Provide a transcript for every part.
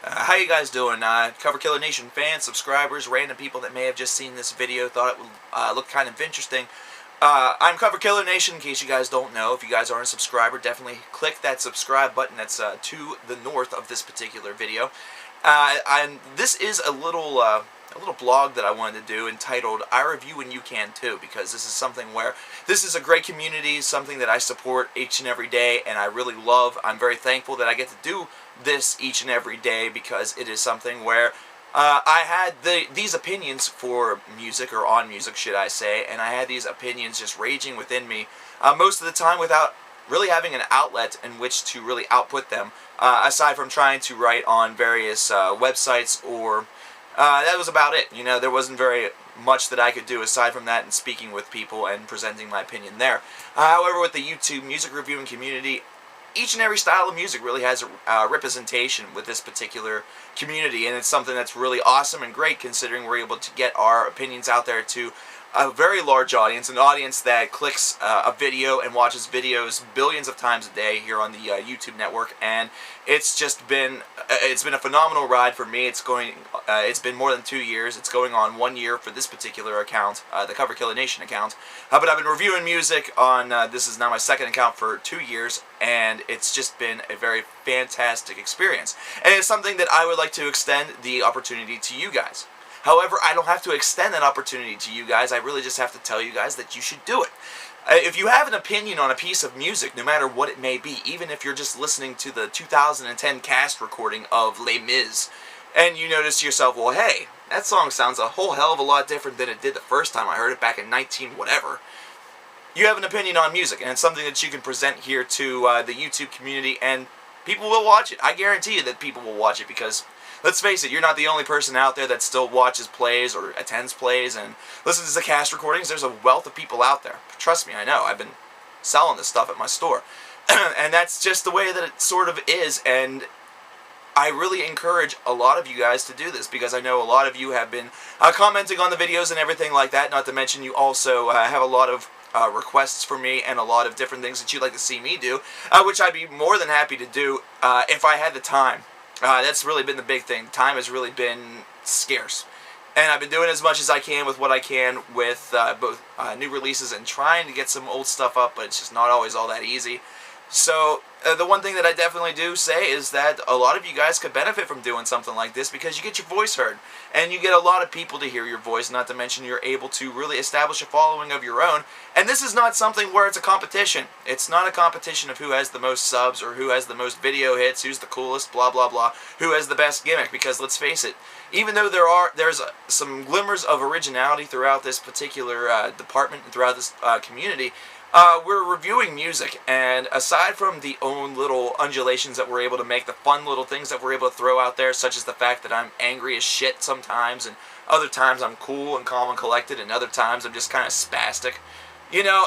How you guys doing? Cover Killer Nation fans, subscribers, random people that may have just seen this video, thought it would look kind of interesting. I'm Cover Killer Nation, in case you guys don't know. If you guys aren't a subscriber, definitely click that subscribe button that's to the north of this particular video. This is a little blog that I wanted to do entitled "I Review and You Can Too," because this is something where this is a great community, something that I support each and every day, and I really love. I'm very thankful that I get to do this each and every day, because it is something where I had these opinions for music, or on music should I say, and I had these opinions just raging within me most of the time without really having an outlet in which to really output them, aside from trying to write on various websites, or that was about it. You know, there wasn't very much that I could do aside from that and speaking with people and presenting my opinion there. However, with the YouTube music reviewing community, each and every style of music really has a representation with this particular community, and it's something that's really awesome and great, considering we're able to get our opinions out there to a very large audience, an audience that clicks a video and watches videos billions of times a day here on the YouTube network. And it's just been a phenomenal ride for me. It's been more than 2 years. It's going on 1 year for this particular account, the Cover Killer Nation account. But I've been reviewing music on this is now my second account for 2 years, and it's just been a very fantastic experience. And it's something that I would like to extend the opportunity to you guys. However, I don't have to extend that opportunity to you guys. I really just have to tell you guys that you should do it. If you have an opinion on a piece of music, no matter what it may be, even if you're just listening to the 2010 cast recording of Les Mis, and you notice to yourself, well, hey, that song sounds a whole hell of a lot different than it did the first time I heard it back in 19 whatever. You have an opinion on music, and it's something that you can present here to the YouTube community, and people will watch it. I guarantee you that people will watch it, because let's face it, you're not the only person out there that still watches plays or attends plays and listens to the cast recordings. There's a wealth of people out there. Trust me, I know. I've been selling this stuff at my store. And that's just the way that it sort of is, and I really encourage a lot of you guys to do this, because I know a lot of you have been commenting on the videos and everything like that. Not to mention you also have a lot of requests for me and a lot of different things that you'd like to see me do, which I'd be more than happy to do if I had the time. That's really been the big thing. Time has really been scarce. And I've been doing as much as I can with what I can with both new releases and trying to get some old stuff up, but it's just not always all that easy. So the one thing that I definitely do say is that a lot of you guys could benefit from doing something like this, because you get your voice heard, and you get a lot of people to hear your voice, not to mention you're able to really establish a following of your own. And this is not something where it's a competition. It's not a competition of who has the most subs or who has the most video hits, who's the coolest, blah blah blah, who has the best gimmick, because let's face it, even though there's some glimmers of originality throughout this particular department and throughout this community, we're reviewing music, and aside from the own little undulations that we're able to make, the fun little things that we're able to throw out there, such as the fact that I'm angry as shit sometimes, and other times I'm cool and calm and collected, and other times I'm just kind of spastic. You know,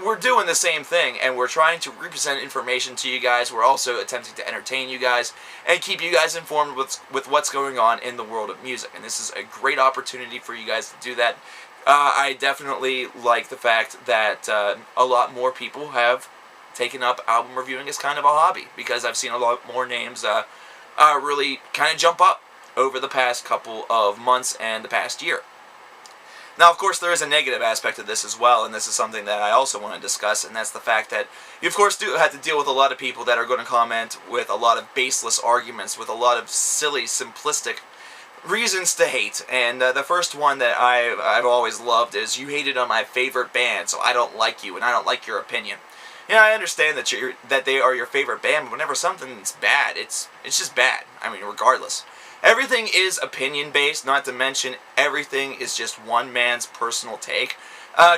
we're doing the same thing, and we're trying to represent information to you guys. We're also attempting to entertain you guys and keep you guys informed with what's going on in the world of music, and this is a great opportunity for you guys to do that. I definitely like the fact that a lot more people have taken up album reviewing as kind of a hobby, because I've seen a lot more names really kind of jump up over the past couple of months and the past year. Now, of course, there is a negative aspect of this as well, and this is something that I also want to discuss, and that's the fact that you, of course, do have to deal with a lot of people that are going to comment with a lot of baseless arguments, with a lot of silly, simplistic reasons to hate. And the first one that I've always loved is, you hated on my favorite band, so I don't like you, and I don't like your opinion. Yeah, I understand that they are your favorite band, but whenever something's bad, it's just bad. I mean, regardless. Everything is opinion-based, not to mention everything is just one man's personal take.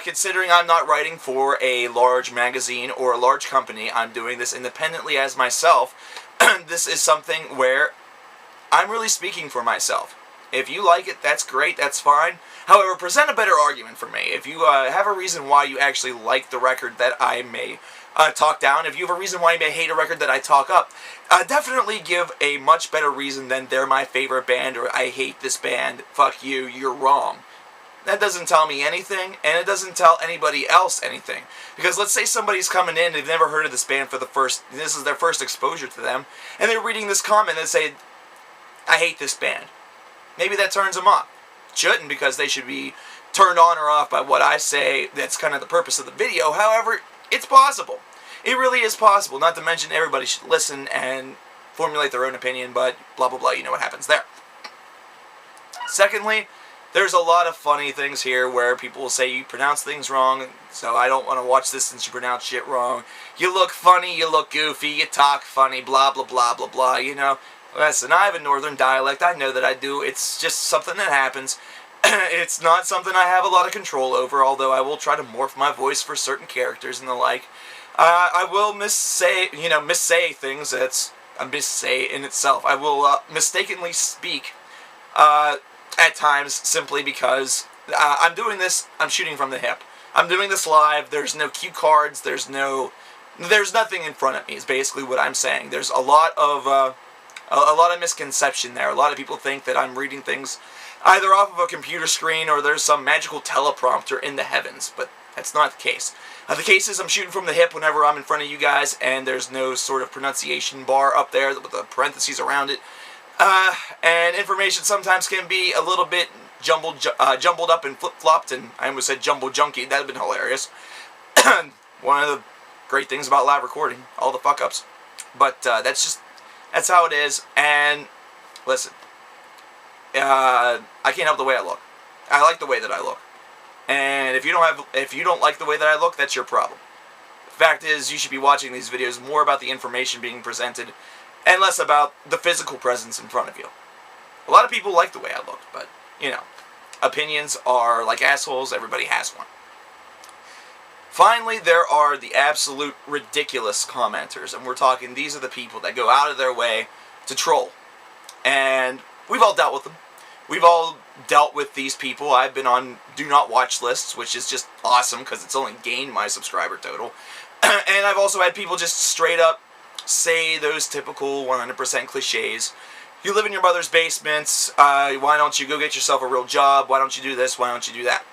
Considering I'm not writing for a large magazine or a large company, I'm doing this independently as myself. This is something where I'm really speaking for myself. If you like it, that's great, that's fine. However, present a better argument for me. If you have a reason why you actually like the record that I may talk down, if you have a reason why you may hate a record that I talk up, definitely give a much better reason than they're my favorite band, or I hate this band, fuck you, you're wrong. that doesn't tell me anything, and it doesn't tell anybody else anything. Because let's say somebody's coming in, they've never heard of this band this is their first exposure to them, and they're reading this comment and say, I hate this band. Maybe that turns them off. Shouldn't, because they should be turned on or off by what I say. That's kind of the purpose of the video. However, it's possible. It really is possible. Not to mention everybody should listen and formulate their own opinion, but blah blah blah, you know what happens there. Secondly, there's a lot of funny things here where people will say you pronounce things wrong, so I don't want to watch this since you pronounce shit wrong. You look funny, you look goofy, you talk funny, blah blah blah blah blah, you know. Listen, I have a northern dialect, I know that I do. It's just something that happens. It's not something I have a lot of control over, although I will try to morph my voice for certain characters and the like. I will missay things. That's a missay in itself. I will mistakenly speak at times simply because I'm doing this, I'm shooting from the hip. I'm doing this live, there's no cue cards, there's nothing in front of me is basically what I'm saying. There's a lot of misconception there. A lot of people think that I'm reading things either off of a computer screen or there's some magical teleprompter in the heavens, but that's not the case. The case is I'm shooting from the hip whenever I'm in front of you guys, and there's no sort of pronunciation bar up there with the parentheses around it. And information sometimes can be a little bit jumbled up and flip-flopped, and I almost said jumbo junky. That would have been hilarious. One of the great things about live recording, all the fuck-ups. But that's how it is, and listen, I can't help the way I look. I like the way that I look. And if you don't like the way that I look, that's your problem. The fact is, you should be watching these videos more about the information being presented and less about the physical presence in front of you. A lot of people like the way I look, but, you know, opinions are like assholes, everybody has one. Finally, there are the absolute ridiculous commenters, and we're talking, these are the people that go out of their way to troll. And we've all dealt with them. We've all dealt with these people. I've been on do not watch lists, which is just awesome because it's only gained my subscriber total. And I've also had people just straight up say those typical 100% cliches. You live in your mother's basement, why don't you go get yourself a real job, why don't you do this, why don't you do that?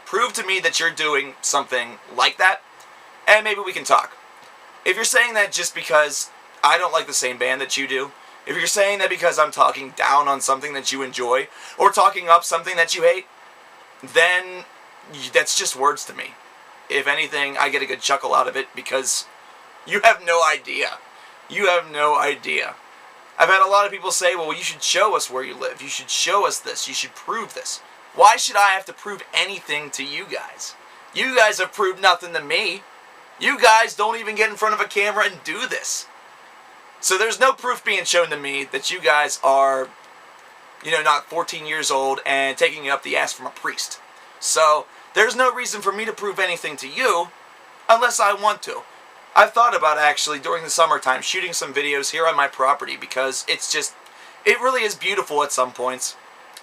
Prove to me that you're doing something like that, and maybe we can talk. If you're saying that just because I don't like the same band that you do, if you're saying that because I'm talking down on something that you enjoy, or talking up something that you hate, then that's just words to me. If anything, I get a good chuckle out of it because you have no idea. You have no idea. I've had a lot of people say, well, you should show us where you live. You should show us this. You should prove this. Why should I have to prove anything to you guys? You guys have proved nothing to me. You guys don't even get in front of a camera and do this. So there's no proof being shown to me that you guys are, you know, not 14 years old and taking it up the ass from a priest. So there's no reason for me to prove anything to you unless I want to. I've thought about actually during the summertime shooting some videos here on my property because it really is beautiful at some points.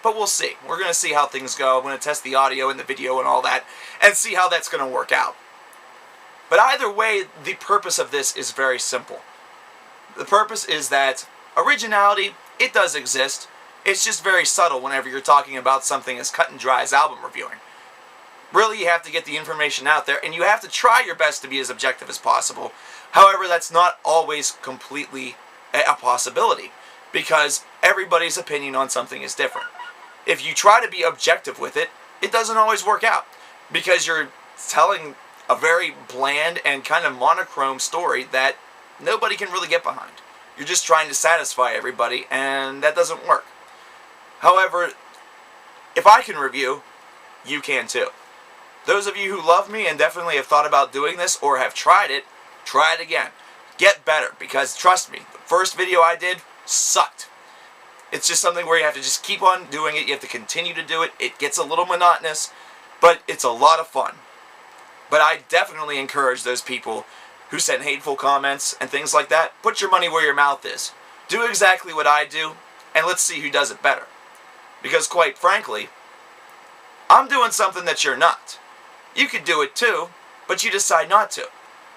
But we'll see. We're going to see how things go. I'm going to test the audio and the video and all that and see how that's going to work out. But either way, the purpose of this is very simple. The purpose is that originality, it does exist. It's just very subtle whenever you're talking about something as cut and dry as album reviewing. Really, you have to get the information out there, and you have to try your best to be as objective as possible. However, that's not always completely a possibility, because everybody's opinion on something is different. If you try to be objective with it, it doesn't always work out, because you're telling a very bland and kind of monochrome story that nobody can really get behind. You're just trying to satisfy everybody, and that doesn't work. However, if I can review, you can too. Those of you who love me and definitely have thought about doing this or have tried it, try it again. Get better, because trust me, the first video I did sucked. It's just something where you have to just keep on doing it. You have to continue to do it. It gets a little monotonous, but it's a lot of fun. But I definitely encourage those people who send hateful comments and things like that, put your money where your mouth is. Do exactly what I do, and let's see who does it better. Because quite frankly, I'm doing something that you're not. You could do it too, but you decide not to.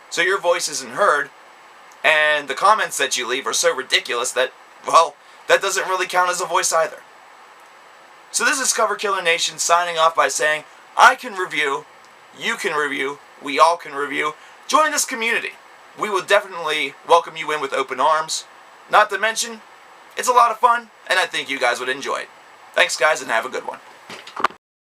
So your voice isn't heard, and the comments that you leave are so ridiculous that, well, that doesn't really count as a voice either. So this is Cover Killer Nation signing off by saying, I can review, you can review, we all can review. Join this community. We will definitely welcome you in with open arms. Not to mention, it's a lot of fun, and I think you guys would enjoy it. Thanks, guys, and have a good one.